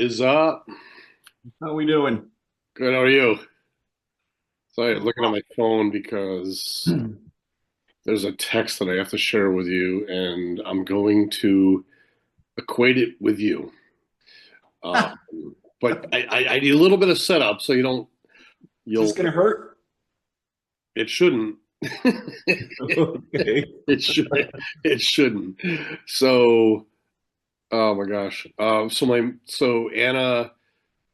is up? How we doing? Good, how are you? Sorry, I'm looking at my phone because there's a text that I have to share with you, and I'm going to equate it with you. Um, but I need a little bit of setup so you don't, Is this you'll, gonna hurt? it shouldn't. Okay. It should, it shouldn't. So, oh my gosh. So Anna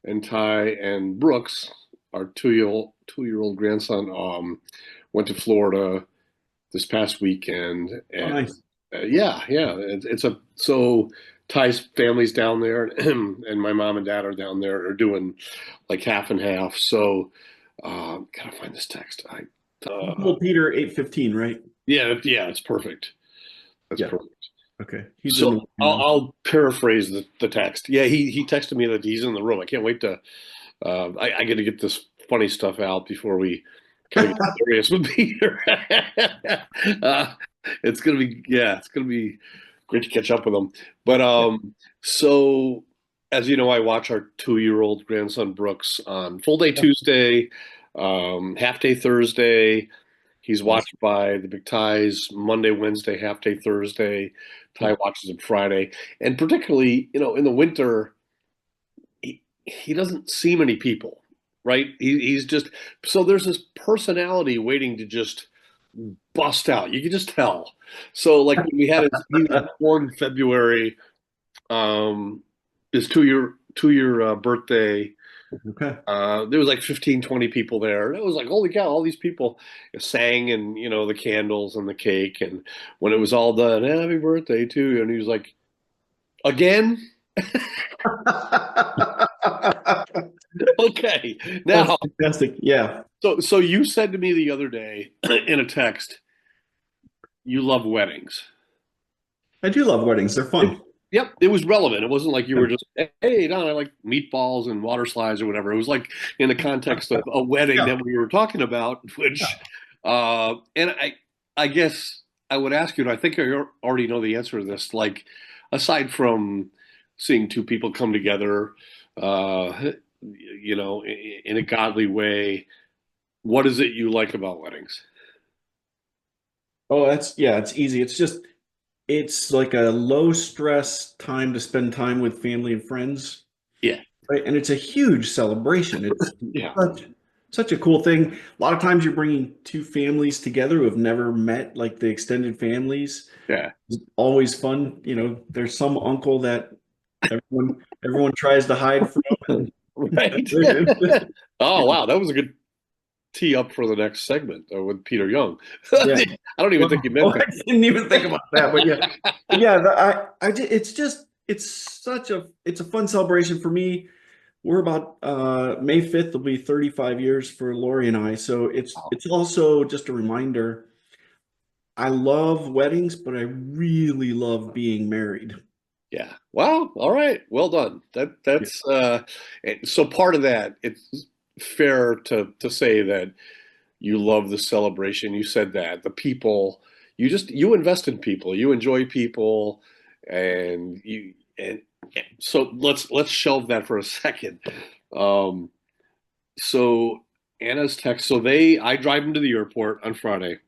and Ty and Brooks, our two-year old grandson, went to Florida this past weekend, Oh, and nice. yeah, it's a so Ty's family's down there, and my mom and dad are down there. Are doing like half and half. So, gotta find this text. You told Peter 8:15, right? Yeah, it's perfect. That's Yeah. perfect. Okay. He's in the So living I'll, room. I'll paraphrase the text. Yeah, he texted me that he's in the room. I can't wait to. I got to get this funny stuff out before we kind of get serious with Peter. uh, it's gonna be great to catch up with him. But Yeah. so as you know, I watch our 2-year-old grandson Brooks on full day Tuesday, half day Thursday. He's Nice. watched by the Big Ties Monday, Wednesday, half day Thursday. Ty watches him Friday, and particularly, in the winter he doesn't see many people, right? He's just so there's this personality waiting to just bust out. You can just tell. So like when he was born in February, his two year birthday. Okay. There was like 15, 20 people there. It was like, holy cow, all these people sang and, the candles and the cake. And when it was all done, happy birthday to you. And he was like, again? Okay. That's Now, fantastic. Yeah. so you said to me the other day in a text, you love weddings. I do love weddings. They're It, fun. yep, it was relevant. It wasn't like you Yeah. were just, hey, Don, I like meatballs and water slides or whatever. It was like in the context of a wedding Yeah. that we were talking about, which, and I guess I would ask you, and I think I already know the answer to this. Like, aside from seeing two people come together, in a godly way, what is it you like about weddings? Oh, yeah, it's easy. It's like a low stress time to spend time with family and friends. Yeah, Right. And it's a huge celebration. It's yeah, such a cool thing. A lot of times you're bringing two families together who have never met, like the extended families. yeah. It's always fun. There's some uncle that everyone tries to hide from. Right. Oh, wow, that was a good tee up for the next segment with Peter Young. Yeah. I don't even Well, think you meant well, I that. didn't even think about that, but yeah. But yeah, it's a fun celebration for me. We're about May 5th will be 35 years for Lori and I. So it's also just a reminder. I love weddings, but I really love being married. Yeah. Wow. All right. Well done. Yeah. So part of that, it's fair to say that you love the celebration. You said that the people, you invest in people, you enjoy people, and so let's shelve that for a second. Um, so Anna's text. So I drive them to the airport on Friday,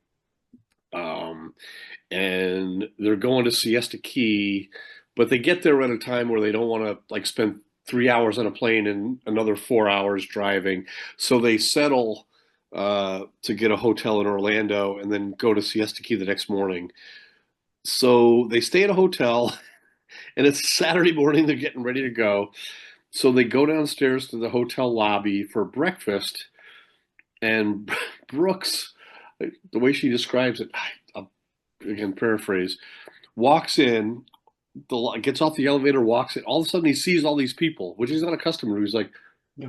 um, and they're going to Siesta Key, but they get there at a time where they don't want to like spend 3 hours on a plane and another 4 hours driving. So they settle to get a hotel in Orlando and then go to Siesta Key the next morning. So they stay at a hotel, and it's Saturday morning. They're getting ready to go. So they go downstairs to the hotel lobby for breakfast, and Brooks, the way she describes it, I'll again paraphrase, walks in, gets off the elevator, walks in. All of a sudden, he sees all these people, which he's not accustomed to. He's like, Yeah.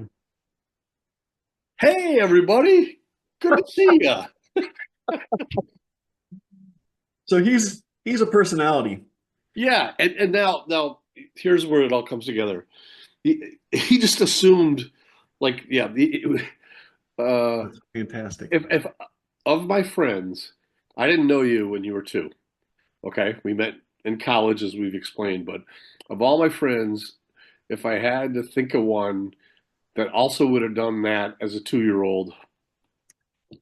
"Hey, everybody, good to see you." So he's a personality. Yeah, and now here's where it all comes together. He just assumed, like, yeah, uh, That's fantastic. if of my friends, I didn't know you when you were two. Okay, we met in college, as we've explained, but of all my friends, if I had to think of one that also would have done that as a 2-year-old.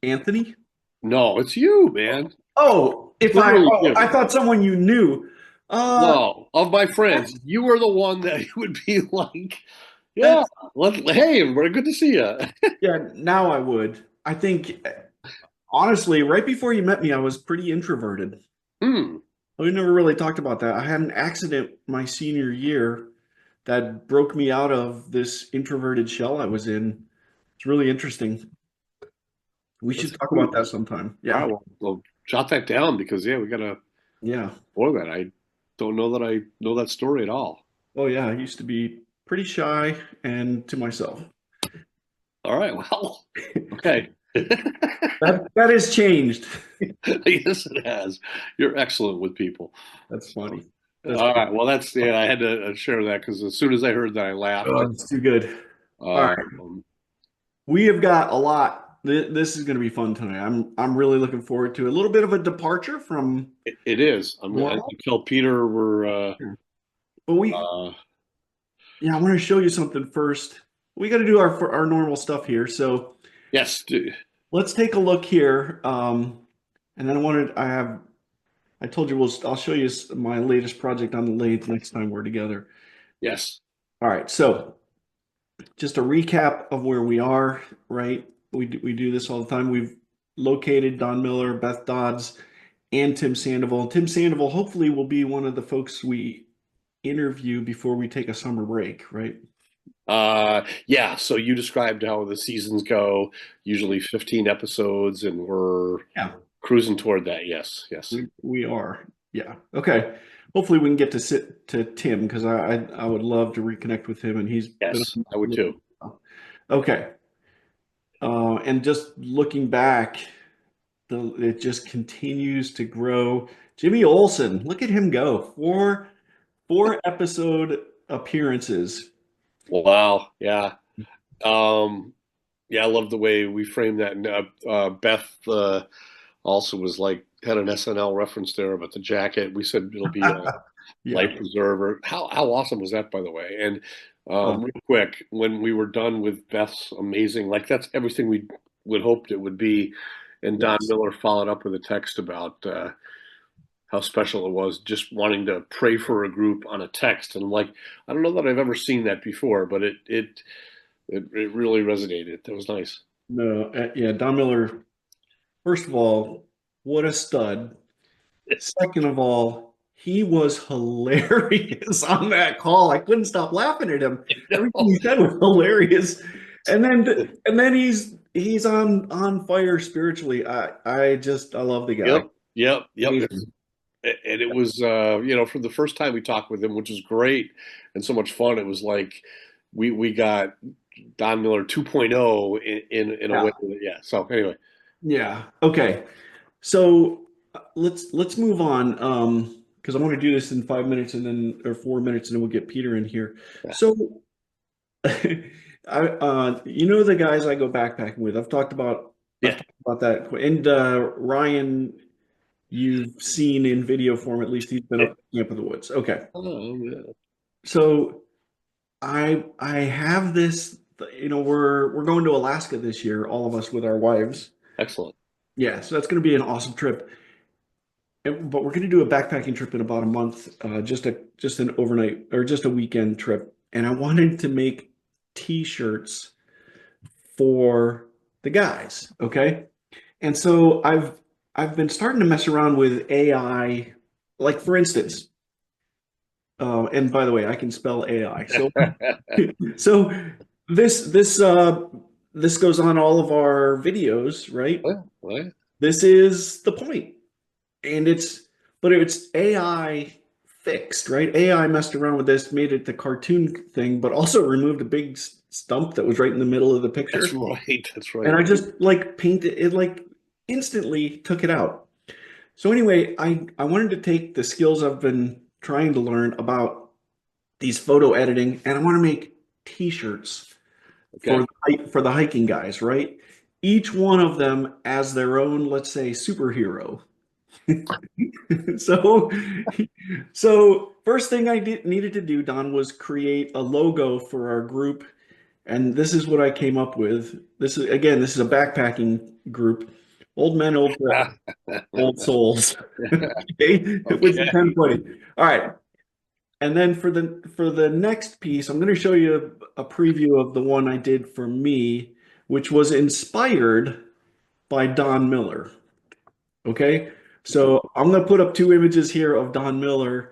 Anthony? No, it's you, man. Oh, if I Literally oh, I you. thought someone you knew. Uh No, of my friends, that's you were the one that would be like, yeah, that's hey, we're good to see you. yeah, now I would. I think honestly, right before you met me, I was pretty introverted. Hmm. We never really talked about that. I had an accident my senior year that broke me out of this introverted shell I was in. It's really interesting. We That's should talk about cool. that sometime. All Yeah. right, well, jot that down because yeah, we gotta Yeah. explore that. I don't know that I know that story at all. Oh yeah, I used to be pretty shy and to myself. All right, well, okay. That has changed. Yes, it has. You're excellent with people. That's So, funny. That's all funny. right, well, that's yeah. I had to share that because as soon as I heard that, I laughed. Oh, it's too good. All right. Um, We have got a lot. This is going to be fun tonight. I'm really looking forward to a little bit of a departure from it is. I normal. tell Peter we're But we uh, yeah, I want to show you something first. We got to do our normal stuff here. So yes, let's take a look here. And then I told you I'll show you my latest project on the lathe next time we're together. yes. All right. So just a recap of where we are, right? We do this all the time. We've located Don Miller, Beth Dodds, and Tim Sandoval. Tim Sandoval hopefully will be one of the folks we interview before we take a summer break, right? Yeah. So you described how the seasons go, usually 15 episodes, and we're Yeah, cruising toward that. Yes, yes, we are. Yeah. Okay. Hopefully we can get to sit to Tim because I would love to reconnect with him and he's been yes. I would too. okay. And just looking back, it just continues to grow. Jimmy Olsen, look at him go. Four episode appearances. Wow. Yeah. Um, yeah. I love the way we framed that. And Beth also was like had an SNL reference there about the jacket. We said it'll be a Yeah. life preserver. How awesome was that, by the way? And Oh, real quick, when we were done with Beth's amazing, like that's everything we would hoped it would be. And Don yes. Miller followed up with a text about how special it was, just wanting to pray for a group on a text. And I'm like, I don't know that I've ever seen that before, but it really resonated. That was nice. No, yeah, Don Miller, first of all, what a stud. Second of all, he was hilarious on that call. I couldn't stop laughing at him. Everything he said was hilarious. And then he's on fire spiritually. I love the guy. Yep, yep, yep. Amazing. And it was from the first time we talked with him, which was great and so much fun. It was like we got Don Miller 2.0 in a way Yeah. that, yeah. So anyway, Yeah. Okay. So let's move on. Because I want to do this in 5 minutes and then or 4 minutes and then we'll get Peter in here. yeah. So the guys I go backpacking with. I've Yeah. talked about that. And Ryan, you've seen in video form, at least he's been up at Camp of the Woods. Okay. Oh, yeah. So I have this, we're going to Alaska this year, all of us with our wives. Excellent. Yeah, so that's going to be an awesome trip. But we're going to do a backpacking trip in about a month, just an overnight or just a weekend trip. And I wanted to make t-shirts for the guys. Okay. And so I've been starting to mess around with AI. Like for instance, and by the way, I can spell AI. So this goes on all of our videos, right? Well, well, This is the point. And it's AI fixed, right? AI messed around with this, made it the cartoon thing, but also removed a big stump that was right in the middle of the that's picture. right. That's And right. I just like painted it, like instantly took it out. So anyway, I wanted to take the skills I've been trying to learn about these photo editing, and I want to make t-shirts Okay. for the hiking guys, right? Each one of them as their own, let's say, superhero. So, so first thing needed to do, Don, was create a logo for our group, and this is what I came up with. This is a backpacking group, old men, old souls. Okay, which is kind Okay. of funny. All right, and then for the next piece, I'm going to show you a preview of the one I did for me, which was inspired by Don Miller. Okay. So I'm going to put up two images here of Don Miller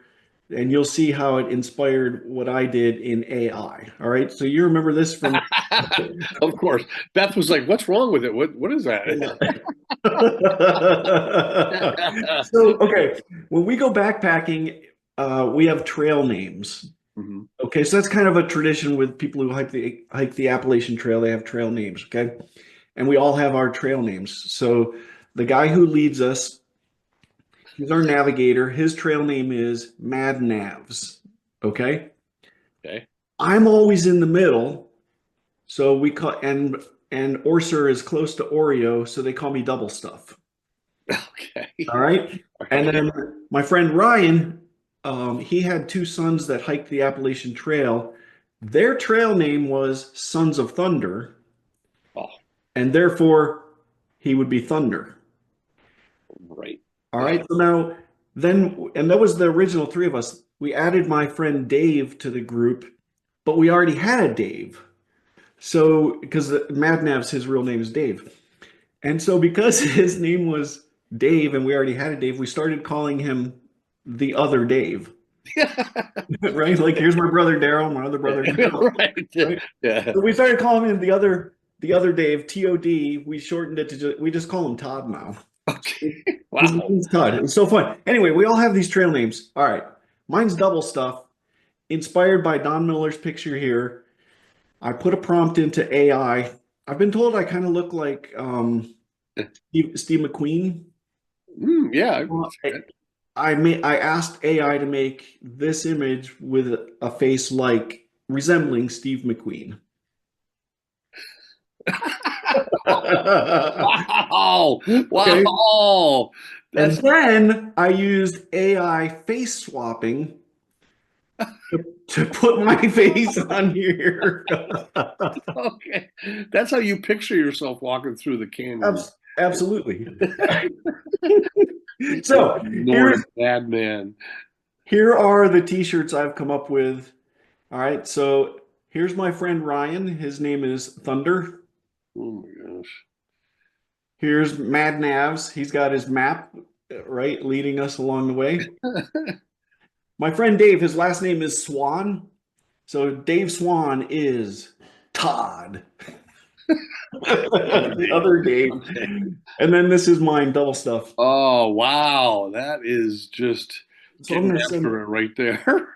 and you'll see how it inspired what I did in AI. All right. So you remember this from. Of course. Beth was like, "What's wrong with it? What is that?" So, okay. When we go backpacking, we have trail names. Mhm. Okay. So that's kind of a tradition with people who hike the Appalachian Trail. They have trail names. Okay. And we all have our trail names. So the guy who leads us, he's our navigator. His trail name is Mad Navs. Okay. Okay. I'm always in the middle. So we call and Orser is close to Oreo, so they call me double stuff. Okay. All right. All And right. then my friend Ryan, he had two sons that hiked the Appalachian Trail. Their trail name was Sons of Thunder, Oh, and therefore he would be Thunder. right. All Yeah. right. So now, and that was the original three of us. We added my friend Dave to the group, but we already had a Dave. So, because Madnav's his real name is Dave. And so, because his name was Dave and we already had a Dave, we started calling him the other Dave, right? Like, here's my brother Daryl, my other brother Daryl, Right. right? Yeah. So we started calling him the other Dave, TOD. We shortened it to we just call him Todd now. Okay. His Wow. name's Todd. It was so fun. Anyway, we all have these trail names. All right. Mine's double stuff, inspired by Don Miller's picture here. I put a prompt into AI. I've been told I kind of look like Steve McQueen. Yeah. Well, I asked AI to make this image with a face like resembling Steve McQueen. Wow. Okay. Wow. And That's then I used AI face swapping to put my face on here. okay. That's how you picture yourself walking through the canyon. Absolutely. So Nordic madman. here are the t-shirts I've come up with. All right, so here's my friend Ryan. His name is Thunder. Oh my gosh. Here's Mad Navs. He's got his map, right, leading us along the way. My friend Dave, his last name is Swan. So Dave Swan is Todd. Other The Dave. other Dave. Okay. And then this is mine, double stuff. Oh wow. That is just So I'm getting going to send, after it right there.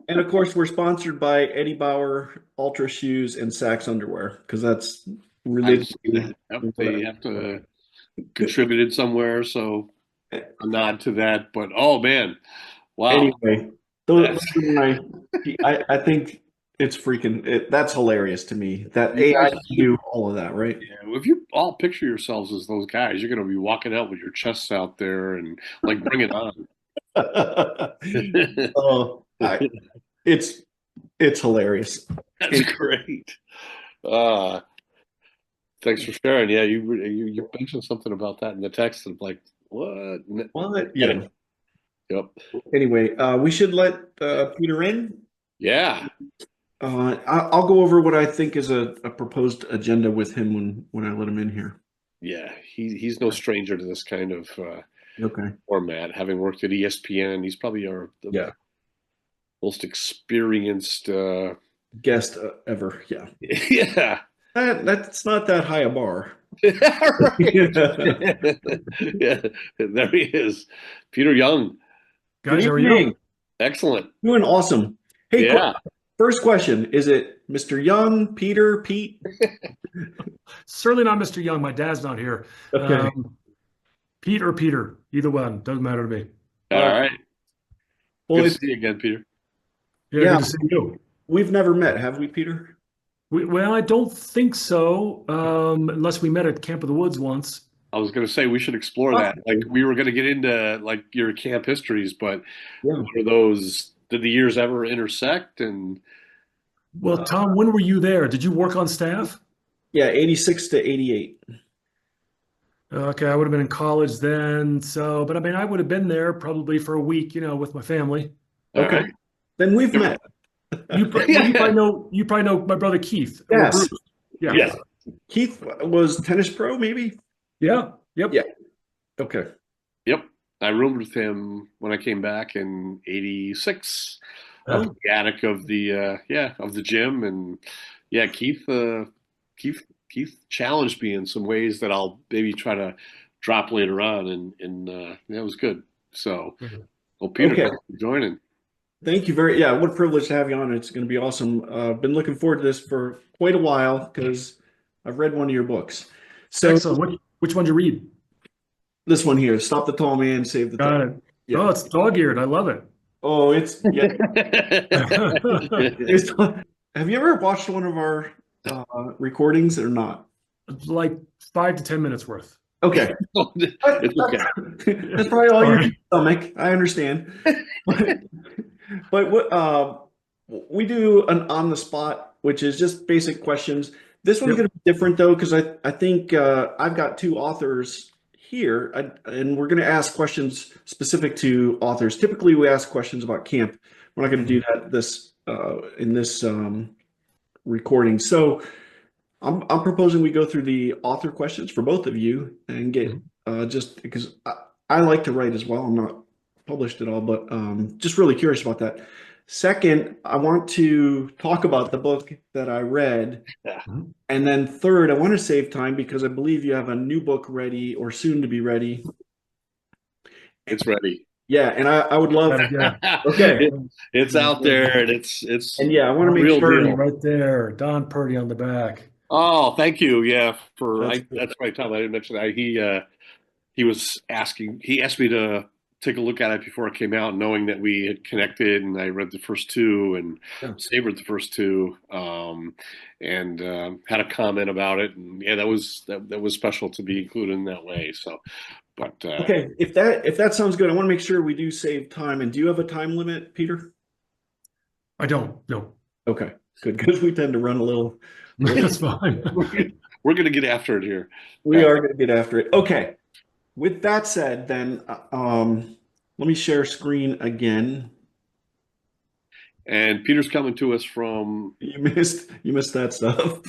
and of course, we're sponsored by Eddie Bauer Ultra Shoes and Sax Underwear because that's I've related seen to that. Yep. what They have to contributed somewhere, so a nod to that. But oh man, wow. anyway, those That's are I think it's that's hilarious to me that you AI guys can should do all of that, right? yeah, if you all picture yourselves as those guys, you're gonna be walking out with your chests out there and like bring it on. Oh, it's it's hilarious. That's great. Uh thanks for sharing. Yeah, you mentioned something about that in the text and like what? Well, Get it. yeah. Yep. Anyway, we should let Peter in. Yeah. I'll go over what I think is a proposed agenda with him when I let him in here. Yeah. He's no stranger to this kind of Okay. format. Having worked at ESPN, he's probably the Yeah. most experienced Guest ever. Yeah. yeah. That's not that high a bar. Right. Yeah. Yeah, there he is. Peter Young. Good Guys, how are evening. you? Excellent. Doing awesome. Hey, Yeah. first question. Is it Mr. Young, Peter, Pete? Certainly not Mr. Young. My dad's not here. Okay. Pete or Peter, either one, doesn't matter to me. All All right. right. Well, Good to see you again, Peter. Yeah, yeah, good to see you. we've never met, have we, Peter? Well, I don't think so, unless we met at Camp of the Woods once. I was going to say we should explore that. Like we were going to get into like your camp histories, but Yeah. what are those? Did the years ever intersect? And Well, Tom, when were you there? Did you work on staff? Yeah, 86 to 88. Okay, I would have been in college then. So, but I mean, I would have been there probably for a week, with my family. all Okay. right. Then we've met. Well, you probably know my brother Keith or Yes. Bruce. Yeah. Yes. Keith was tennis pro, maybe? Yeah. Yep. Yeah. Okay. Yep. I roomed with him when I came back in '86 up Oh, in the attic of the gym, and yeah, Keith challenged me in some ways that I'll maybe try to drop later on, and yeah, it was good. So, well, Peter, okay. thanks for joining. Thank you yeah, what a privilege to have you on. It's going to be awesome. Been looking forward to this for quite a while because I've read one of your books. So Excellent. Which one did you read? this one here, Stop the Tall Man, Save the Got Tall. it. Yeah. Oh, it's dog-eared. I love it. Oh, have you ever watched one of our recordings or not? Like 5 to 10 minutes worth. Okay. It's okay. That's probably all you Sorry. can stomach. I understand. But what we do an on the spot, which is just basic questions. This one's Yep. going to be different though, because I think I've got two authors here, and we're going to ask questions specific to authors. Typically, we ask questions about camp. We're not going to do that in this recording. So I'm proposing we go through the author questions for both of you and get just because I like to write as well. I'm not published at all, but just really curious about that. Second, I want to talk about the book that I read. Yeah. And then third, I want to save time because I believe you have a new book ready or soon to be ready. It's ready. Yeah, and I would love. Yeah. Okay. It's out there, and it's And yeah, I want to make real sure. deal. Right there. Don Purdy on the back. Oh, thank you. Yeah, That's good. that's right, Tom. I didn't mention that. He was asking. He asked me to take a look at it before it came out, knowing that we had connected, and I read the first two and Yeah. savored the first two, and had a comment about it. And yeah, that was special to be included in that way. So, but Okay, if that sounds good, I want to make sure we do save time. And do you have a time limit, Peter? I don't. No. Okay, good, because we tend to run a little. That's fine. we're gonna get after it here. We are going to get after it. Okay. With that said, then let me share screen again. And Peter's coming to us from You missed that stuff.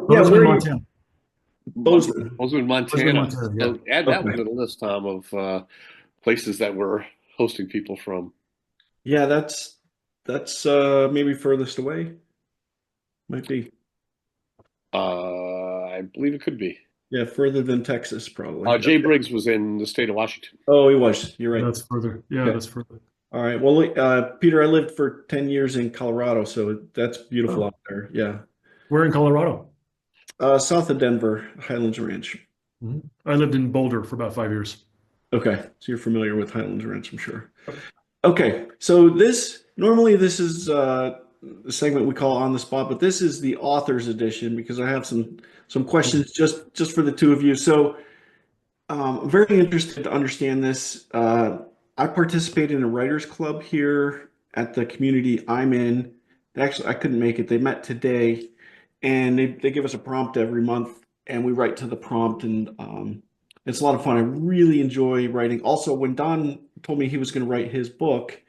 Bozeman, Montana. Bozeman. Montana. Montana, yeah. So add that Okay. one to the list, Tom, of places that we're hosting people from. Yeah, that's maybe furthest away. Might be. I believe it could be. Yeah, further than Texas, probably. Jay Briggs was in the state of Washington. Oh, he was. You're right. That's further. Yeah, Okay. that's further. All right. Well, Peter, I lived for 10 years in Colorado, so that's beautiful out there. Yeah. We're in Colorado. South of Denver, Highlands Ranch. I lived in Boulder for about 5 years. Okay. So you're familiar with Highlands Ranch, I'm sure. Okay. So normally this is the segment we call On the Spot, but this is the author's edition because I have some questions just for the two of you. So I'm very interested to understand this. I participate in a writers club here at the community I'm in. Actually, I couldn't make it. They met today, and they give us a prompt every month, and we write to the prompt, and it's a lot of fun. I really enjoy writing. Also, when Don told me he was going to write his book,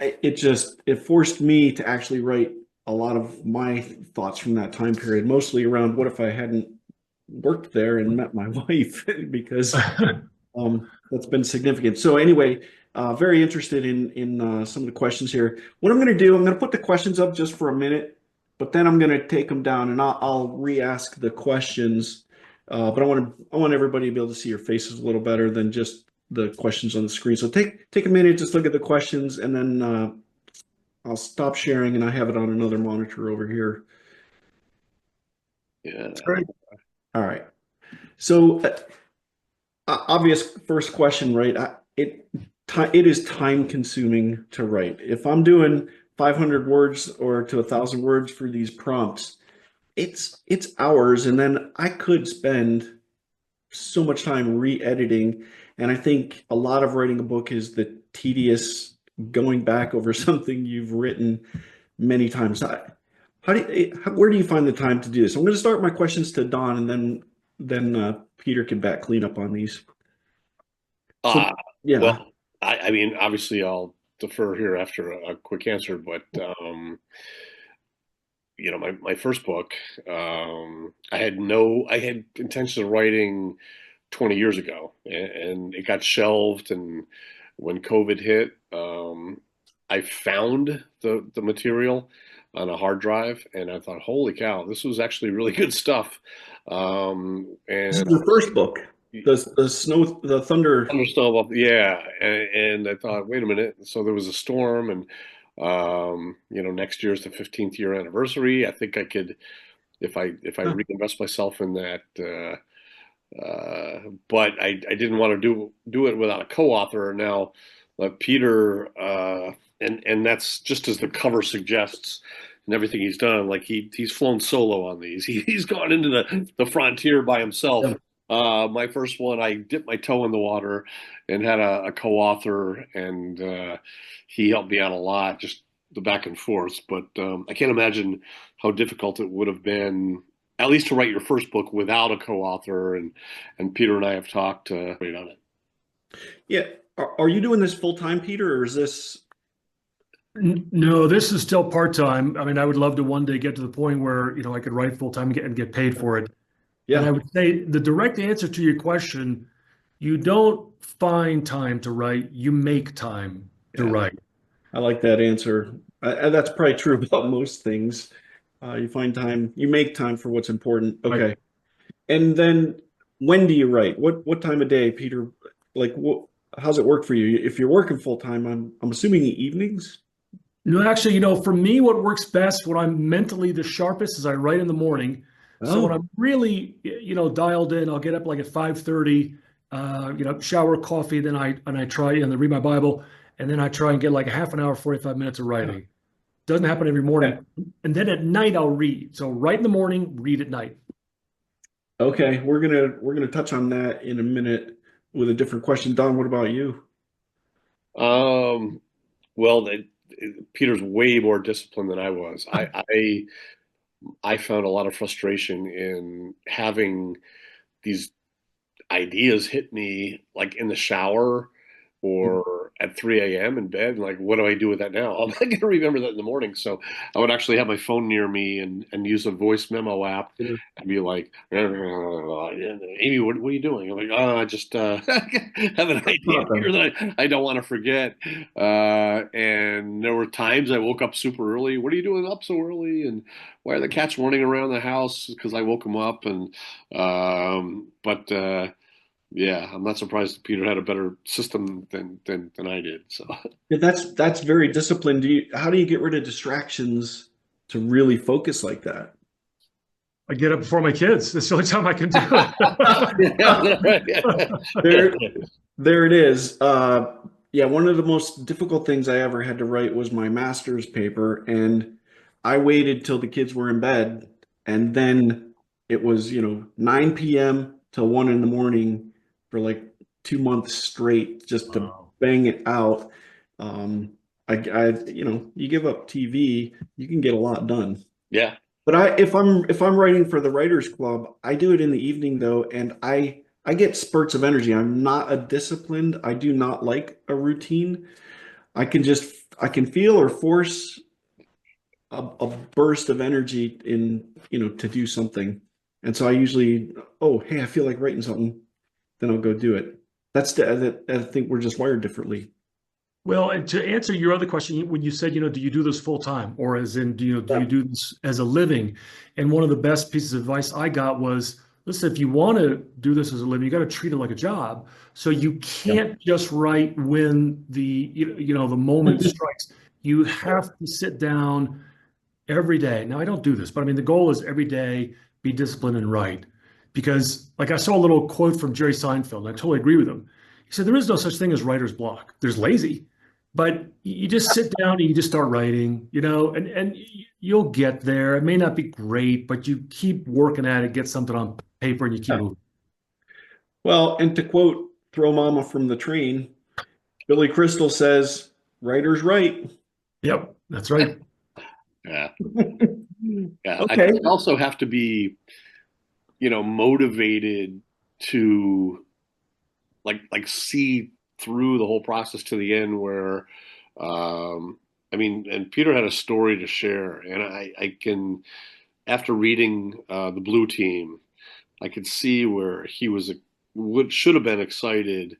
it forced me to actually write a lot of my thoughts from that time period, mostly around what if I hadn't worked there and met my wife, because that's been significant. So anyway, very interested in some of the questions here. What I'm going to do, I'm going to put the questions up just for a minute, but then I'm going to take them down and I'll re-ask the questions. But I want everybody to be able to see your faces a little better than just the questions on the screen. So take a minute, just look at the questions, and then I'll stop sharing and I have it on another monitor over here. Yeah. That's great. All right. So obvious first question, right? It is time consuming to write. If I'm doing 500 words or to 1,000 words for these prompts, it's hours, and then I could spend so much time re-editing, and I think a lot of writing a book is the tedious going back over something you've written many times. Where do you find the time to do this? I'm going to start my questions to Don, and then Peter can back clean up on these. So Uh, yeah, well, I mean, obviously, I'll defer here after a quick answer, but my first book, I had intentions of writing 20 years ago, and it got shelved. And when COVID hit, I found the material on a hard drive, and I thought, holy cow, this was actually really good stuff. this is And your first book, the thunder. Thunderstorm, yeah, and I thought, wait a minute. So there was a storm, and next year's the 15th year anniversary. I think I could, if I reinvest myself in that. But I didn't want to do it without a co-author. Now, Peter, and that's just as the cover suggests, and everything he's done. Like he's flown solo on these. He's gone into the frontier by himself. Yeah. My first one, I dipped my toe in the water and had a co-author, and he helped me out a lot, just the back and forth. But I can't imagine how difficult it would have been, at least to write your first book without a co-author. And Peter and I have talked great on it. Yeah. Are you doing this full time, Peter, or is this? No, this is still part-time. I mean, I would love to one day get to the point where, I could write full-time and get paid for it. And I Yeah, would say the direct answer to your question, you don't find time to write, you make time to Yeah. write. I like that answer. That's probably true about most things. You find time, you make time for what's important. Right. Okay. And then when do you write? What time of day, Peter? Like how's it work for you? If you're working full time, I'm assuming evenings? No, actually, for me, what works best when I'm mentally the sharpest is I write in the morning. So when Oh, I'm really, dialed in, I'll get up like at 5:30, shower, coffee, then I try and then read my Bible, and then I try and get like a half an hour, 45 minutes of writing. Doesn't happen every okay. morning. And then at night I'll read. So write in the morning, read at night. Okay, we're gonna touch on that in a minute with a different question. Don, what about you? Um, well, Peter's way more disciplined than I was. I found a lot of frustration in having these ideas hit me like in the shower or at 3 a.m. in bed. Like, what do I do with that now? I'm not going to remember that in the morning. So I would actually have my phone near me and use a voice memo app and be like, Amy, what are you doing? I'm like, oh, I just have an idea here that I don't want to forget. And there were times I woke up super early. What are you doing up so early? And why are the cats running around the house? Because I woke them up. And but yeah, I'm not surprised that Peter had a better system than I did. So Yeah, that's very disciplined. How do you get rid of distractions to really focus like that? I get up before my kids. That's the only time I can do yeah, right. There, there it is. Yeah, one of the most difficult things I ever had to write was my master's paper, and I waited till the kids were in bed, and then it was, 9 p.m. till 1 in the morning for like 2 months straight just to Wow. bang it out. You give up TV, you can get a lot done. Yeah. But if I'm writing for the Writers Club, I do it in the evening though, and I get spurts of energy. I'm not a disciplined. I do not like a routine. I can feel or force a burst of energy in, to do something. And so I usually, oh, hey, I feel like writing something, then I'll go do it. I think we're just wired differently. Well, and to answer your other question, when you said, do you do this full time, or as in, do Yeah. you do this as a living? And one of the best pieces of advice I got was, listen, if you want to do this as a living, you got to treat it like a job. So you Yeah. can't just write when the moment strikes. You have to sit down every day. Now, I don't do this, but I mean, the goal is every day be disciplined and write. Because, like, I saw a little quote from Jerry Seinfeld, and I totally agree with him. He said, there is no such thing as writer's block. There's lazy, but you just sit down and you just start writing, and you'll get there. It may not be great, but you keep working at it, get something on paper, and you keep moving. Well, and to quote Throw Mama from the Train, Billy Crystal says, writer's right. Yep, that's right. Yeah. Yeah. I Okay. think you also have to be, motivated to see through the whole process to the end where and Peter had a story to share, and I can, after reading the Blue Team, I could see where he was would should have been excited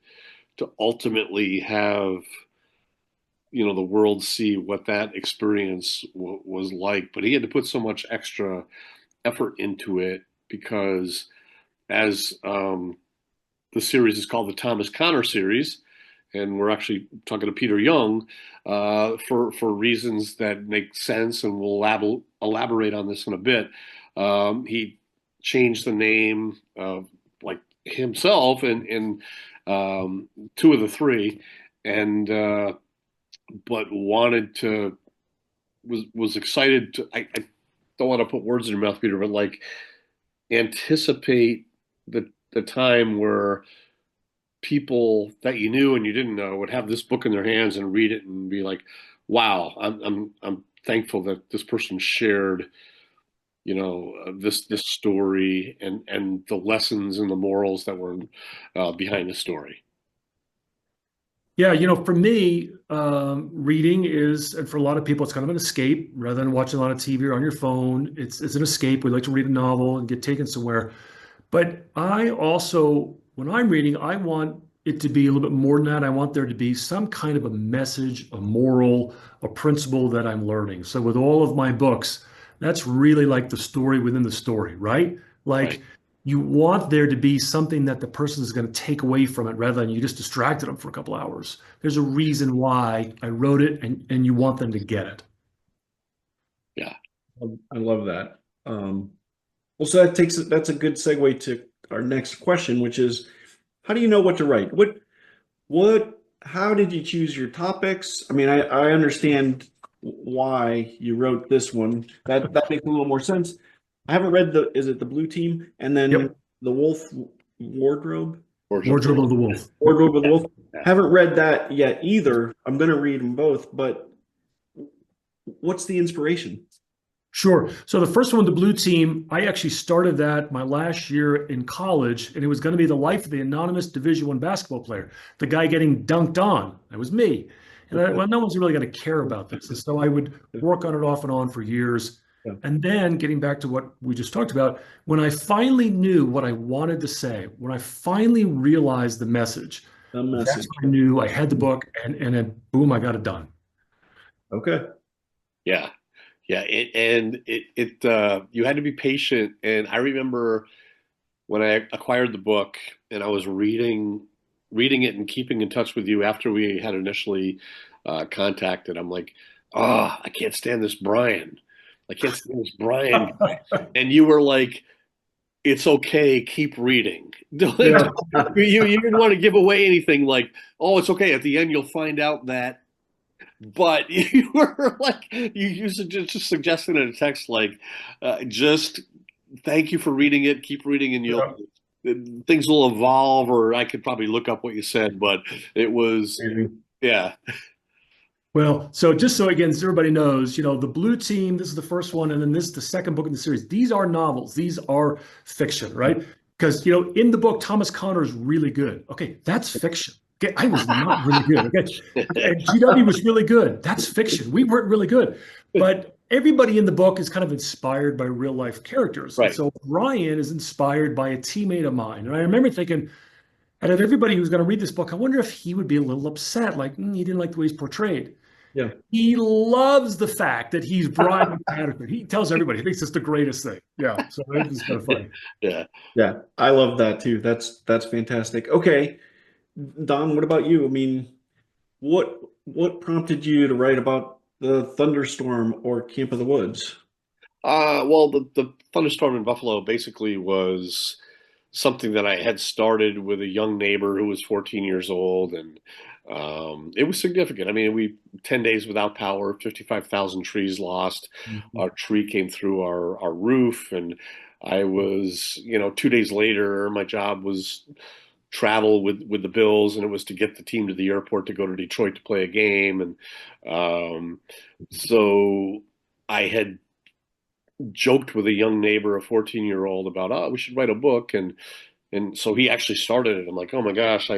to ultimately have the world see what that experience was like, but he had to put so much extra effort into it because as the series is called the Thomas Connor series, and we're actually talking to Peter Young for reasons that make sense, and we'll elaborate on this in a bit. He changed the name of like himself and two of the three, and but wanted to was excited to. I don't want to put words in your mouth, Peter, but like anticipate the time where people that you knew and you didn't know would have this book in their hands and read it and be like, "Wow, I'm thankful that this person shared, this story and the lessons and the morals that were behind the story." Yeah, for me, reading is, and for a lot of people, it's kind of an escape rather than watching a lot of TV or on your phone. It's an escape. We like to read a novel and get taken somewhere. But I also, when I'm reading, I want it to be a little bit more than that. I want there to be some kind of a message, a moral, a principle that I'm learning. So with all of my books, that's really like the story within the story, right? Right. Like you want there to be something that the person is going to take away from it rather than you just distracted them for a couple hours. There's a reason why I wrote it and you want them to get it. Yeah. I love that. Well, so that's a good segue to our next question, which is, how do you know what to write? How did you choose your topics? I mean, I understand why you wrote this one. That makes a little more sense. I haven't read is it the Blue Team and then Yep. the Wolf Wardrobe? Wardrobe of the Wolf. Wardrobe of the Wolf. Yeah. Haven't read that yet either. I'm going to read them both, but what's the inspiration? Sure. So the first one, the Blue Team, I actually started that my last year in college, and it was going to be the life of the anonymous Division One basketball player, the guy getting dunked on. That was me. And well, no one's really going to care about this. And so I would work on it off and on for years. Yeah. And then getting back to what we just talked about, when I finally knew what I wanted to say, when I finally realized the message, The that's message. when I knew I had the book, and then boom, I got it done. Okay. Yeah. Yeah. You had to be patient. And I remember when I acquired the book and I was reading it and keeping in touch with you after we had initially contacted, I'm like, I can't stand this Brian. I can't stand this Brian guy. And you were like, it's okay, keep reading. Yeah. You didn't want to give away anything like, oh, it's okay. At the end, you'll find out that. But you were like, you just suggested in a text like, just thank you for reading it. Keep reading, and Yeah. things will evolve. Or I could probably look up what you said, but it was, yeah, Well, so just so again, so everybody knows, the Blue Team, this is the first one, and then this is the second book in the series. These are novels. These are fiction, right? Because, in the book, Thomas Connor is really good. Okay, that's fiction. Okay, I was not really good. Okay, and GW was really good. That's fiction. We weren't really good. But everybody in the book is kind of inspired by real life characters. And right, so Ryan is inspired by a teammate of mine. And I remember thinking, out of everybody who's going to read this book, I wonder if he would be a little upset, like he didn't like the way he's portrayed. Yeah. He loves the fact that he's Brian Patterson. He tells everybody he thinks it's the greatest thing. Yeah, so it's kind of funny. yeah. Yeah, I love that too. That's fantastic. Okay, Don, what about you? I mean, what prompted you to write about the thunderstorm or Camp of the Woods? Well, the thunderstorm in Buffalo basically was something that I had started with a young neighbor who was 14 years old, and it was significant. I mean, 10 days without power, 55,000 trees lost. Mhm. Our tree came through our roof, and I was, 2 days later, my job was travel with the Bills, and it was to get the team to the airport to go to Detroit to play a game. And so I had joked with a young neighbor, a 14-year-old, about, oh, we should write a book. And so he actually started it. I'm like, oh my gosh.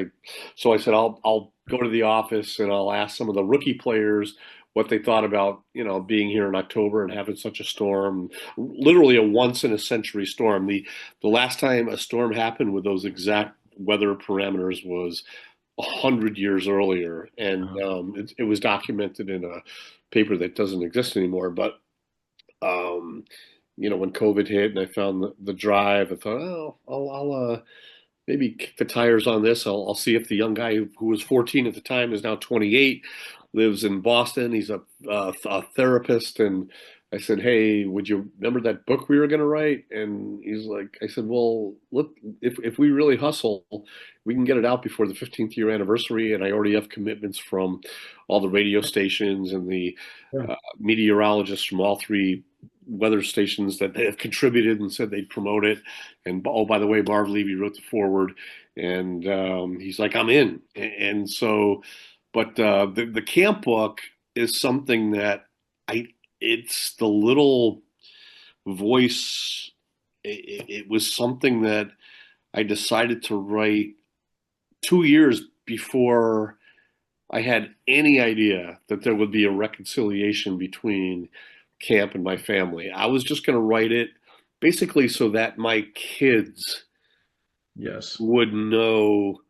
So I said, I'll go to the office and I'll ask some of the rookie players what they thought about, being here in October and having such a storm, literally a once in a century storm. The last time a storm happened with those exact weather parameters was 100 years earlier, and it was documented in a paper that doesn't exist anymore. But when COVID hit and I found the drive, I thought, oh, I'll maybe kick the tires on this. I'll see if the young guy who was 14 at the time is now 28, lives in Boston. He's a therapist. And I said, hey, would you remember that book we were going to write? And he's like, I said, well, look, if we really hustle, we can get it out before the 15th year anniversary. And I already have commitments from all the radio stations and the meteorologists from all three weather stations that they have contributed and said they'd promote it. And oh, by the way, Marv Levy wrote the foreword, and he's like, I'm in. And so, but the camp book is something that it's the little voice. It was something that I decided to write 2 years before I had any idea that there would be a reconciliation between camp and my family. I was just going to write it basically so that my kids Yes. would know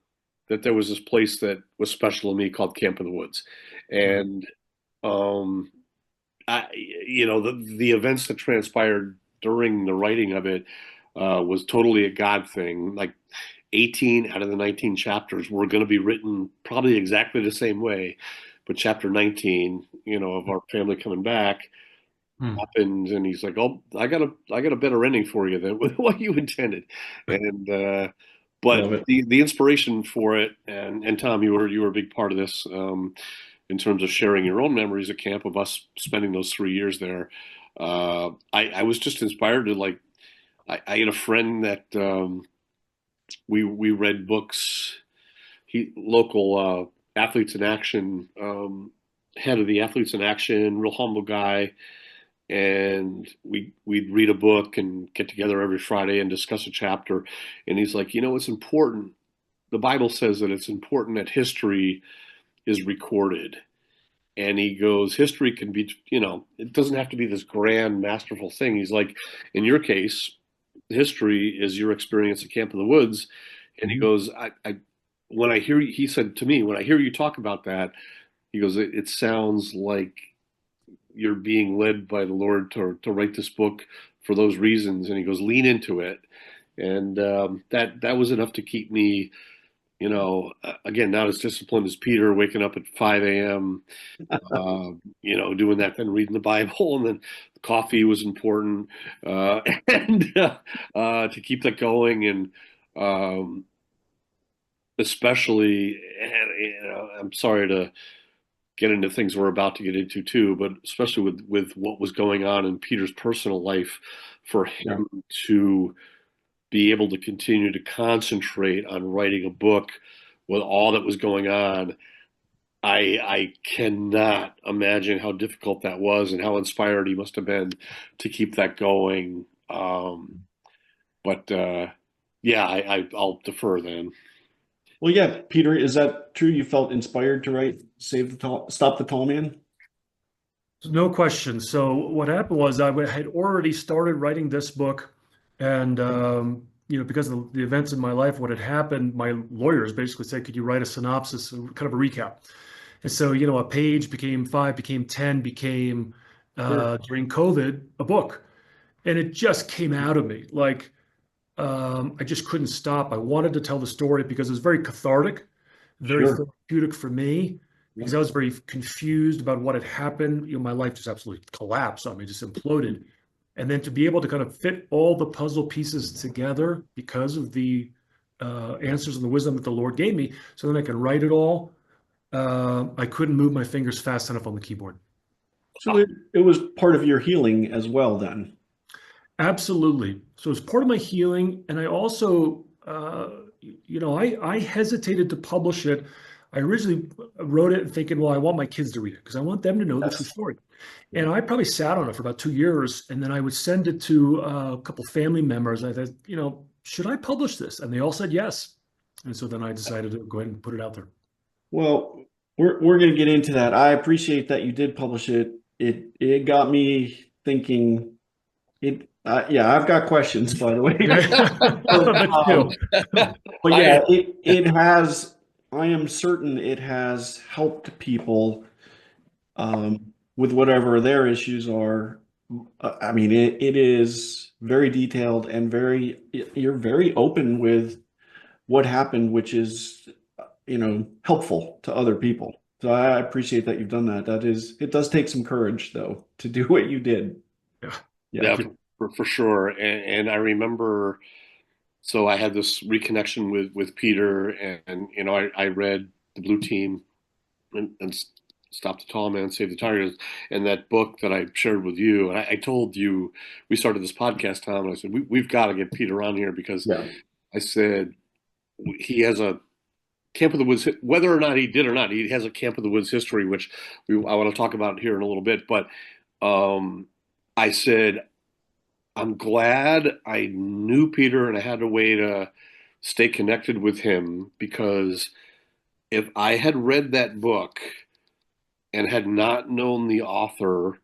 that there was this place that was special to me called Camp in the Woods. And the events that transpired during the writing of it was totally a God thing. Like 18 out of the 19 chapters were going to be written probably exactly the same way, but chapter 19, of our family coming back happened, and he's like, "Oh, I got a better ending for you than what you intended." And but the inspiration for it, and Tom, you were a big part of this in terms of sharing your own memories at camp of us spending those 3 years there. I was just inspired to I had a friend that we read books. He local Athletes in Action, head of the Athletes in Action, real humble guy. And we'd read a book and get together every Friday and discuss a chapter. And he's like, it's important. The Bible says that it's important that history is recorded. And he goes, history can be, it doesn't have to be this grand, masterful thing. He's like, in your case, history is your experience at Camp in the Woods. And he goes, when I hear, he said to me, when I hear you talk about that, he goes, it sounds like you're being led by the Lord to write this book for those reasons. And he goes, lean into it. And that was enough to keep me, again, not as disciplined as Peter, waking up at 5 a.m., doing that, then reading the Bible, and then coffee was important, and to keep that going. And especially, I'm sorry to get into things we're about to get into too, but especially with what was going on in Peter's personal life, for him to be able to continue to concentrate on writing a book with all that was going on. I cannot imagine how difficult that was and how inspired he must have been to keep that going. But I'll defer then. Well, yeah, Peter, is that true? You felt inspired to write Stop the Tall Man? No question. So what happened was I had already started writing this book, and because of the events in my life, what had happened, my lawyers basically said, "Could you write a synopsis, kind of a recap?" And so a page became 5, became 10, became during COVID a book, and it just came out of me like. I just couldn't stop. I wanted to tell the story because it was very cathartic, very therapeutic for me, because I was very confused about what had happened. My life just absolutely collapsed on me, just imploded. And then to be able to kind of fit all the puzzle pieces together because of the answers and the wisdom that the Lord gave me, so then I could write it all. I couldn't move my fingers fast enough on the keyboard. So it was part of your healing as well, then. Absolutely. So it's part of my healing. And I also, I hesitated to publish it. I originally wrote it thinking, well, I want my kids to read it because I want them to know the true Yes. story. And I probably sat on it for about 2 years, and then I would send it to a couple family members. I thought, should I publish this? And they all said yes. And so then I decided to go ahead and put it out there. Well, we're going to get into that. I appreciate that you did publish it. It got me thinking. Yeah, I've got questions, by the way. That's Um, new. but I yeah, it has. I am certain it has helped people with whatever their issues are. I mean, it is very detailed and you're very open with what happened, which is, helpful to other people. So I appreciate that you've done that. It does take some courage though to do what you did. Yeah. Yeah. yeah, Thank you. for sure. And I remember, so I had this reconnection with Peter, and I read The Blue Team and Stop the Tall Man, Save the Tigers, and that book that I shared with you. And I told you we started this podcast, Tom, and I said we've got to get Peter on here because Yeah. I said he has a Camp of the Woods, whether or not he did or not, he has a Camp of the Woods history, which I want to talk about here in a little bit. But um, I said, I'm glad I knew Peter and I had a way to stay connected with him because if I had read that book and had not known the author,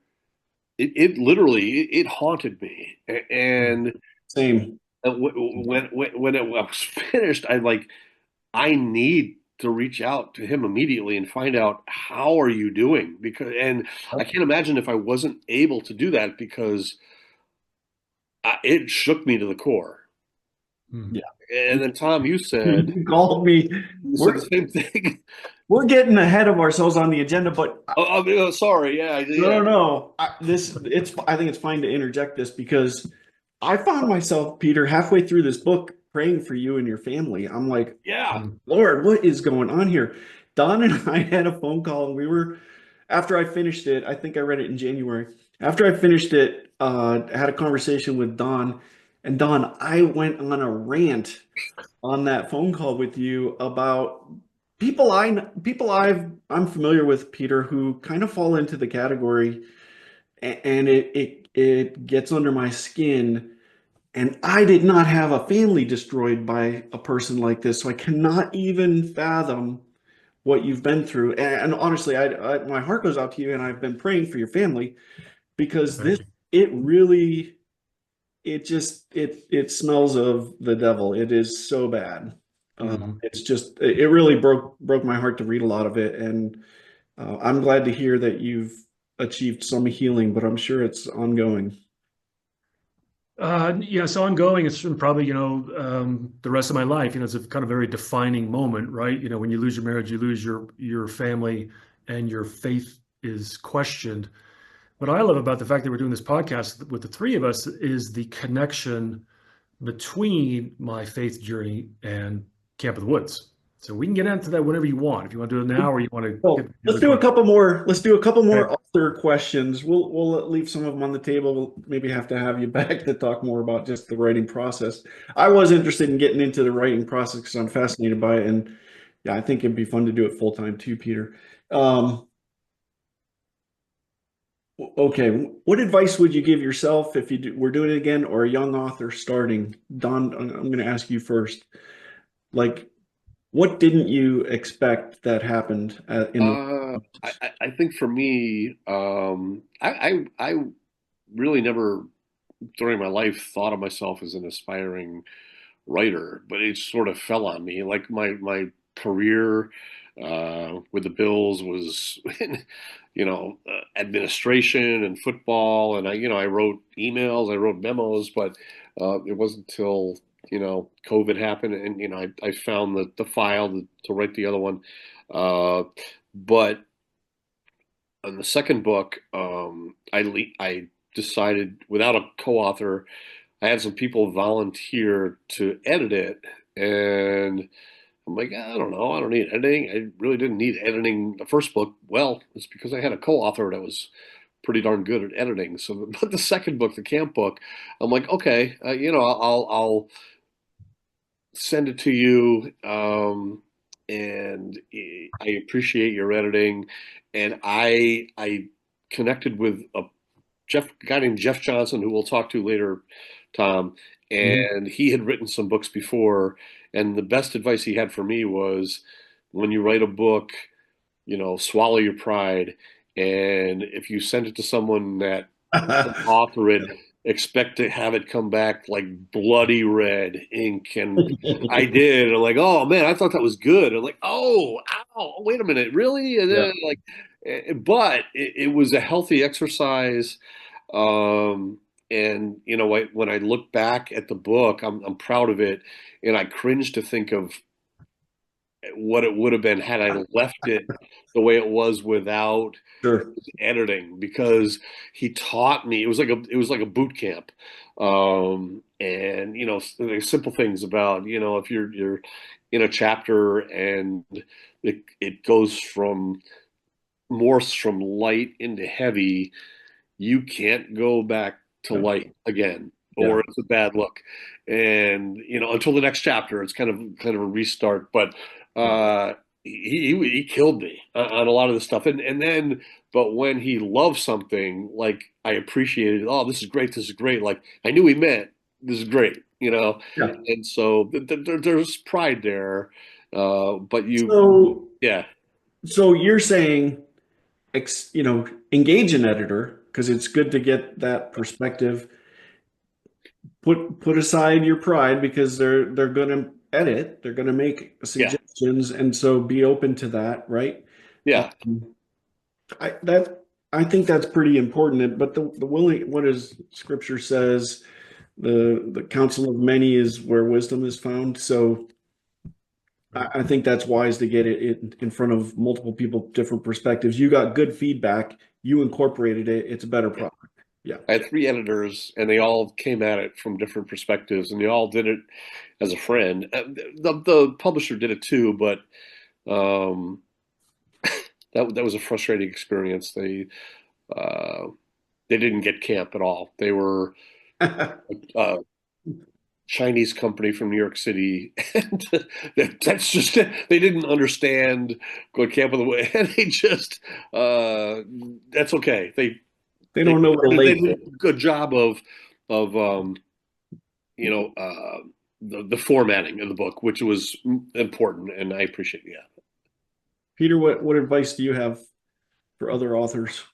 it literally it haunted me. And Same. when it was finished, I need to reach out to him immediately and find out how are you doing because and I can't imagine if I wasn't able to do that because it shook me to the core. Hmm. Yeah. And then Tom, You called me. you said We're the same thing. we're getting ahead of ourselves on the agenda, but Sorry, yeah, no, yeah, no. I think it's fine to interject this because I found myself, Peter, halfway through this book praying for you and your family. I'm like, yeah. Hmm. Lord, what is going on here? Don and I had a phone call and after I finished it, I think I read it in January. After I finished it, I had a conversation with Don. And Don, I went on a rant on that phone call with you about I'm familiar with, Peter, who kind of fall into the category and it gets under my skin. And I did not have a family destroyed by a person like this, so I cannot even fathom what you've been through. And honestly, my heart goes out to you, and I've been praying for your family because Thank you. it really, it smells of the devil. It is so bad. Mhm. It really broke my heart to read a lot of it, and I'm glad to hear that you've achieved some healing, but I'm sure it's ongoing. Yeah, so ongoing, it's probably, the rest of my life, it's a kind of very defining moment, right? When you lose your marriage, you lose your family and your faith is questioned. What I love about the fact that we're doing this podcast with the three of us is the connection between my faith journey and Camp of the Woods. So we can get into that whenever you want. If you want to do it now or you want to Well, get the other let's do a couple question. more author questions. We'll leave some of them on the table. We'll maybe have to have you back to talk more about just the writing process. I was interested in getting into the writing process because I'm fascinated by it, and yeah, I think it'd be fun to do it full time too, Peter. Um, okay, what advice would you give yourself if were doing it again, or a young author starting? Don, I'm going to ask you first. Like, what didn't you expect that happened in the I think for me, I really never during my life thought of myself as an aspiring writer, but it sort of fell on me. Like my career with the Bills was, administration and football, and I wrote emails, I wrote memos, but it wasn't until COVID happened, and I found the file to write the other one. Uh, but on the second book, I decided without a co-author, I had some people volunteer to edit it, and I'm like, I don't know, I don't need editing. I really didn't need editing the first book. Well, it's because I had a co-author that was pretty darn good at editing. So, but the second book, the camp book, I'm like, okay, I'll send it to you. And I appreciate your editing. And I connected with a guy named Jeff Johnson, who we'll talk to later, Tom. Mhm. And he had written some books before. And the best advice he had for me was, when you write a book, swallow your pride. And if you send it to someone that author it, expect to have it come back like bloody red ink. And I did. I'm like, oh man, I thought that was good. I'm like, oh, ow, wait a minute, really? And Yeah. then like, but it was a healthy exercise. Um, and when I look back at the book, I'm proud of it, and I cringe to think of what it would have been had I left it the way it was without Sure. editing, because he taught me. It was like a boot camp. And like simple things about, if you're in a chapter and it goes from light into heavy, you can't go back to Yeah. light again, Yeah. or it's a bad look. And until the next chapter, it's kind of a restart. But Yeah. uh, he killed me on a lot of this stuff. And then, but when he loved something, like I appreciated, oh, this is great, this is great. Like I knew he meant this is great, Yeah. And so there's pride there. But So, yeah, so you're saying, engage an editor because it's good to get that perspective. Put aside your pride because they're going to edit, they're going to make yeah, suggestions, and so be open to that, right? yeah. Um, I think that's pretty important. But the willing, what is Scripture says, the counsel of many is where wisdom is found. So I think that's wise to get it in front of multiple people, different perspectives. You got good feedback, you incorporated it, it's a better Yeah. product. Yeah. I had three editors, and they all came at it from different perspectives, and they all did it as a friend. The publisher did it too, but um, that was a frustrating experience. Uh, they didn't get camp at all. They were a Chinese company from New York City, and that's just it. They didn't understand going camp with the way, and they just that's okay. They They don't know what to they label did it. a good job of you know, the formatting of the book, which was important, and I appreciate. Yeah, Peter, what advice do you have for other authors?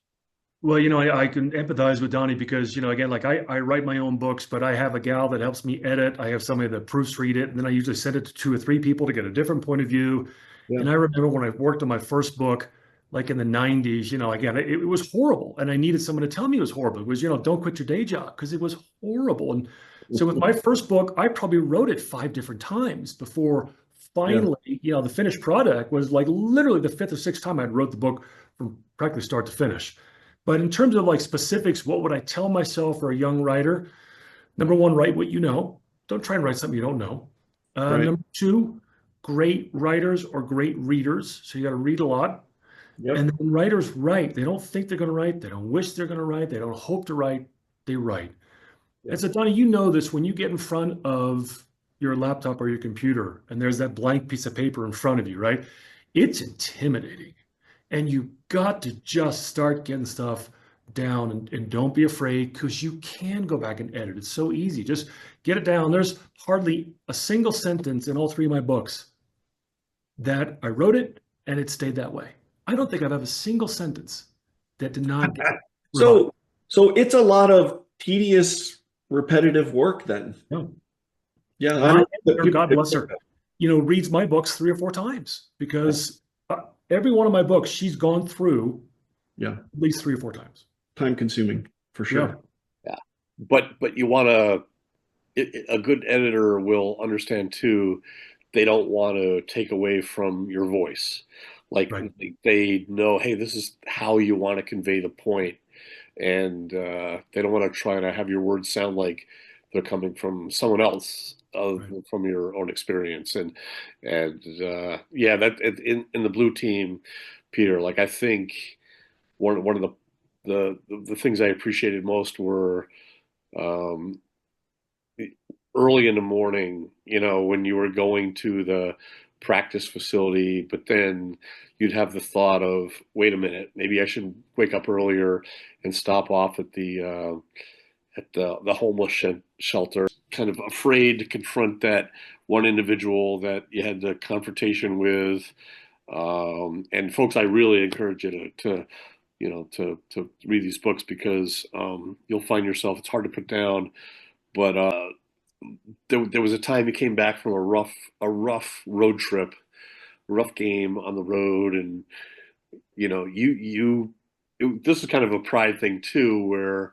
Well, I can empathize with Donnie because, again, like I write my own books, but I have a gal that helps me edit. I have somebody that proofread it, and then I usually send it to two or three people to get a different point of view. Yeah. And I remember when I worked on my first book, like in the 90s, again, it was horrible. And I needed someone to tell me it was horrible. It was, don't quit your day job because it was horrible. And so with my first book, I probably wrote it 5 different times before Yeah. finally, the finished product was like literally the fifth or sixth time I'd wrote the book from practically start to finish. But in terms of like specifics, what would I tell myself for a young writer? Number one, write what you know. Don't try and write something you don't know. Right. Number two, great writers or great readers. So you got to read a lot. And Yep. then writers write. They don't think they're going to write. They don't wish they're going to write. They don't hope to write. They write. Yeah. And so, Donnie, you know this when you get in front of your laptop or your computer and there's that blank piece of paper in front of you, right? It's intimidating. And you got to just start getting stuff down and don't be afraid because you can go back and edit. It's so easy. Just get it down. There's hardly a single sentence in all three of my books that I wrote it and it stayed that way. I don't think I've a single sentence that did not get revised. So so it's a lot of tedious, repetitive work then. No. Yeah, I My know that editor, people God get bless her, reads my books 3 or 4 times because every one of my books she's gone through yeah, at least 3 or 4 times. time consuming for Yeah, sure. yeah. But you want to. A good editor will understand too. They don't want to take away from your voice. Like right, they know, hey, this is how you want to convey the point, and they don't want to try to have your words sound like they're coming from someone else other right. than from your own experience. And yeah, that in the blue team, Peter. Like I think one of the things I appreciated most were um, early in the morning, when you were going to the practice facility, but then you'd have the thought of, wait a minute, maybe I should wake up earlier and stop off at the homeless shelter. Kind of afraid to confront that one individual that you had the confrontation with. And folks, I really encourage you to read these books because you'll find yourself. It's hard to put down, but there was a time you came back from a rough road trip, a rough game on the road, and this is kind of a pride thing too, where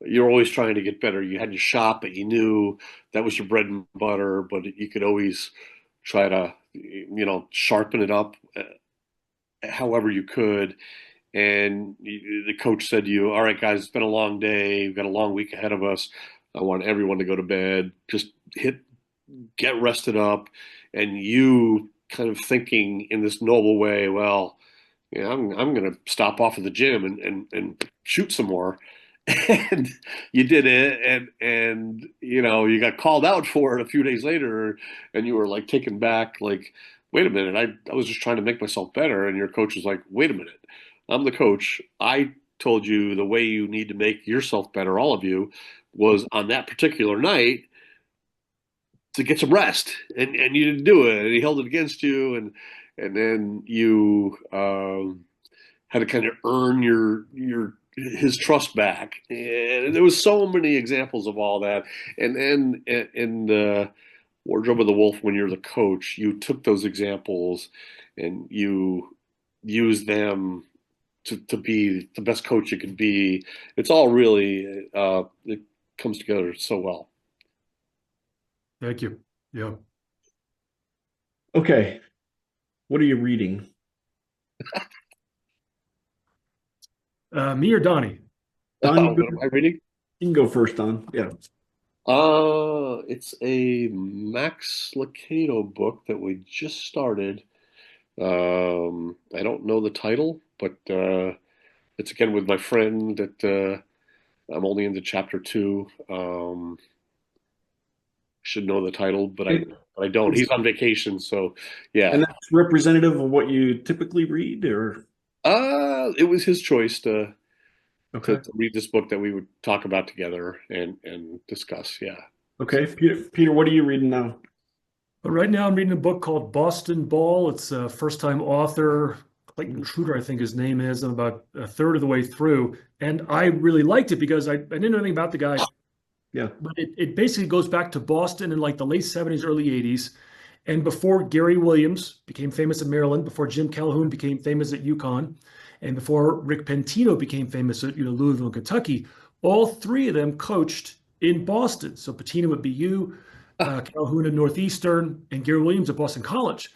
you're always trying to get better. You had your shop, but you knew that was your bread and butter, but you could always try to sharpen it up however you could. And the coach said to you, all right, guys, it's been a long day. We've got a long week ahead of us. I want everyone to go to bed. Just get rested up. And you kind of thinking in this noble way, well, yeah, I'm going to stop off at the gym and shoot some more. And you did it, and you got called out for it a few days later, and you were like taken back, like, wait a minute, I was just trying to make myself better, and your coach was like, wait a minute, I'm the coach. I told you the way you need to make yourself better, all of you, was on that particular night to get some rest, and you didn't do it, and he held it against you, and then you had to kind of earn your his trust back. And there was so many examples of all that. And then in the Wardrobe of the Wolf, when you're the coach, you took those examples and you use them to be the best coach you can be. It's all really it comes together so well. Thank you. Yeah. Okay. What are you reading? Me or Donnie? Don, What am I reading? you can go first, Don. Yeah. It's a Max Lucado book that we just started. I don't know the title, but it's again with my friend that I'm only into chapter two. Should know the title, but I And, but I don't. He's on vacation, so yeah. and that's representative of what you typically read, or It was his choice to okay. read this book that we would talk about together and discuss. Yeah. Okay. Peter, what are you reading now? But right now, I'm reading a book called Boston Ball. It's a first-time author, Clayton Truder, I think his name is. I'm about a third of the way through, and I really liked it because I didn't know anything about the guy. Yeah. But it basically goes back to Boston in like the late 70s, early 80s. And before Gary Williams became famous in Maryland, before Jim Calhoun became famous at UConn, and before Rick Pitino became famous at Louisville, Kentucky, all three of them coached in Boston. So Pitino at BU, Calhoun at Northeastern, and Gary Williams at Boston College.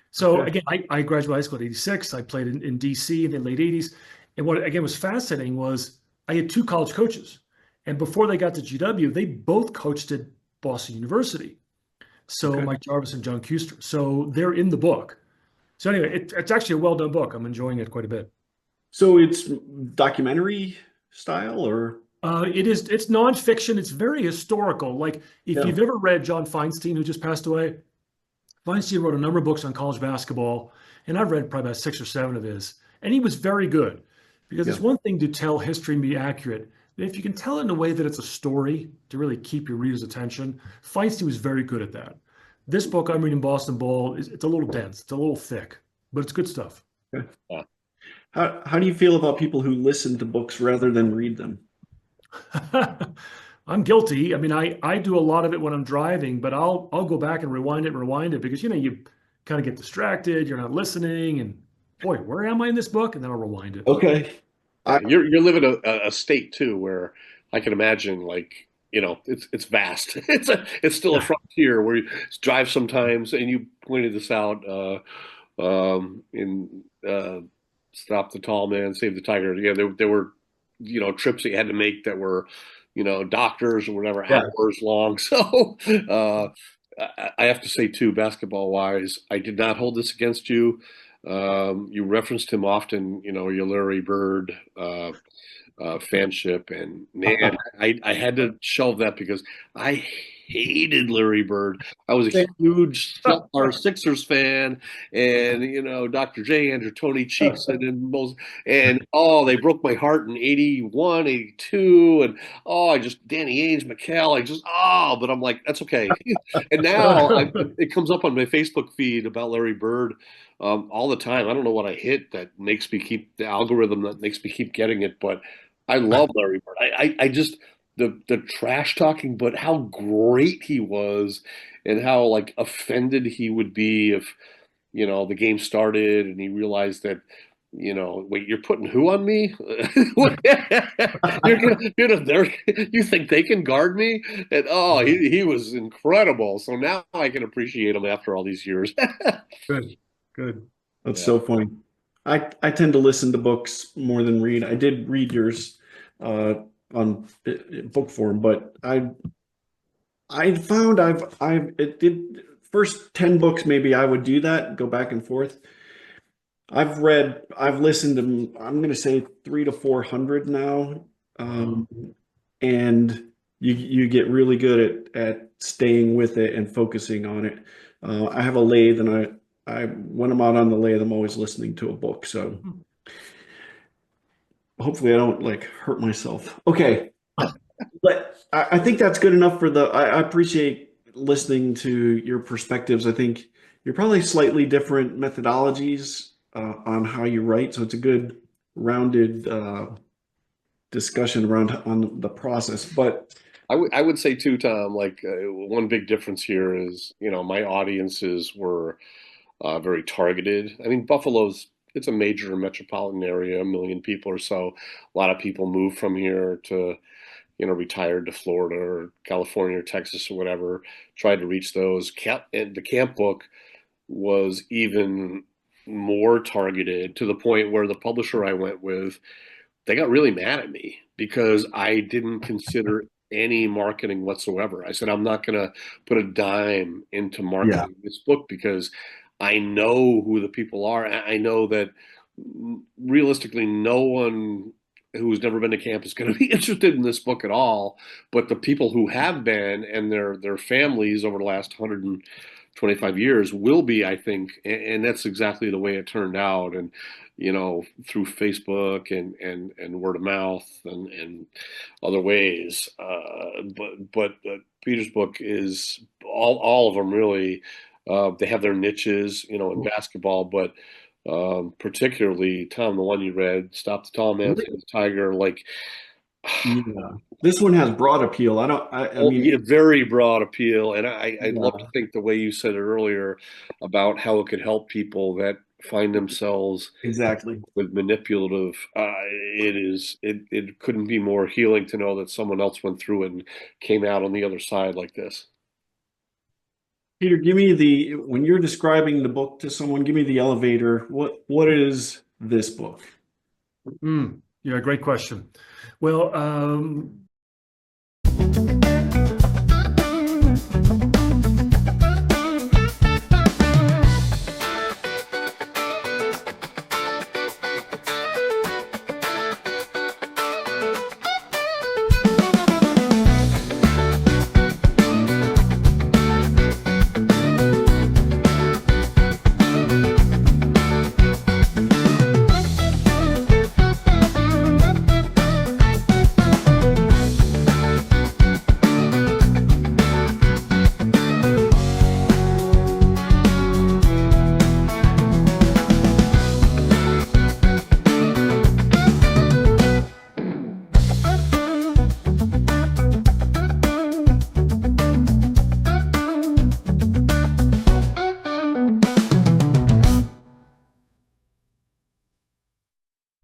So Okay. again, I graduated high school in 86. I played in DC in the late 80s. And what again was fascinating was I had two college coaches. And before they got to GW, they both coached at Boston University. So Okay. Mike Jarvis and John Kuster. So they're in the book. So anyway, it's actually a well done book. I'm enjoying it quite a bit. So it's documentary style, or It's nonfiction. It's very historical. Like if yeah. you've ever read John Feinstein, who just passed away, Feinstein wrote a number of books on college basketball, and I've read probably about 6 or 7 of his. And he was very good because Yeah. it's one thing to tell history and be accurate. But if you can tell it in a way that it's a story to really keep your reader's attention, Feinstein was very good at that. This book I'm reading, Boston Ball, it's a little dense, it's a little thick, but it's good stuff. Okay. Yeah. How do you feel about people who listen to books rather than read them? I'm guilty. I mean, I do a lot of it when I'm driving, but I'll go back and rewind it because you kind of get distracted, you're not listening, and boy, where am I in this book? And then I'll rewind it. Okay. I, You're living a state too where I can imagine, like, it's vast. It's still a Yeah. frontier where you drive sometimes, and you pointed this out in Stop the Tall Man, Save the Tiger. Yeah, there were trips that you had to make that were doctors or whatever, yeah. hours long. So I have to say too, basketball wise, I did not hold this against you. You referenced him often, your Larry Bird fanship, and man, I had to shelve that because I hated Larry Bird. I was a huge Sixers fan, and Dr. J, Andrew Tony Cheekson, and they broke my heart in 81, 82, and I just Danny Ainge, McHale, but I'm like, that's okay. And now it comes up on my Facebook feed about Larry Bird all the time. I don't know what I hit that makes me keep the algorithm that makes me keep getting it, but I love Larry Bird. I just the trash talking, but how great he was, and how like offended he would be if the game started and he realized that. Wait, you're putting who on me? You think they can guard me? And he was incredible. So now I can appreciate him after all these years. Good, good. That's Yeah. so funny. I tend to listen to books more than read. I did read yours on book form, but I found it did first 10 books maybe I would do that, go back and forth. I've listened to, I'm going to say 300 to 400 now. And you get really good at staying with it and focusing on it. I have a lathe, and when I'm out on the lathe, I'm always listening to a book. So hopefully I don't like hurt myself. Okay. But I think that's good enough I appreciate listening to your perspectives. I think you're probably slightly different methodologies on how you write. So it's a good rounded discussion around on the process. But I would say too, Tom, like one big difference here is, my audiences were very targeted. I mean, it's a major metropolitan area, 1 million people or so. A lot of people move from here to, retired to Florida or California or Texas or whatever, tried to reach those. And the camp book was even more targeted to the point where the publisher I went with, they got really mad at me because I didn't consider any marketing whatsoever. I said, I'm not going to put a dime into yeah, marketing this book because I know who the people are. I know that realistically, no one who's never been to camp is going to be interested in this book at all. But the people who have been and their families over the last 125 years will be, I think, and that's exactly the way it turned out. And through Facebook and word of mouth and other ways. But Peter's book is all of them really. They have their niches, in basketball, but particularly Tom, the one you read, "Stop the Tall Man, Save the Tiger," like. yeah. This one has broad appeal. I Oh, mean, yeah, very broad appeal, and I'd love to yeah, think the way you said it earlier about how it could help people that find themselves exactly. with manipulative. It couldn't be more healing to know that someone else went through it and came out on the other side like this. Peter, when you're describing the book to someone, give me the elevator. What is this book? Yeah, great question. Well,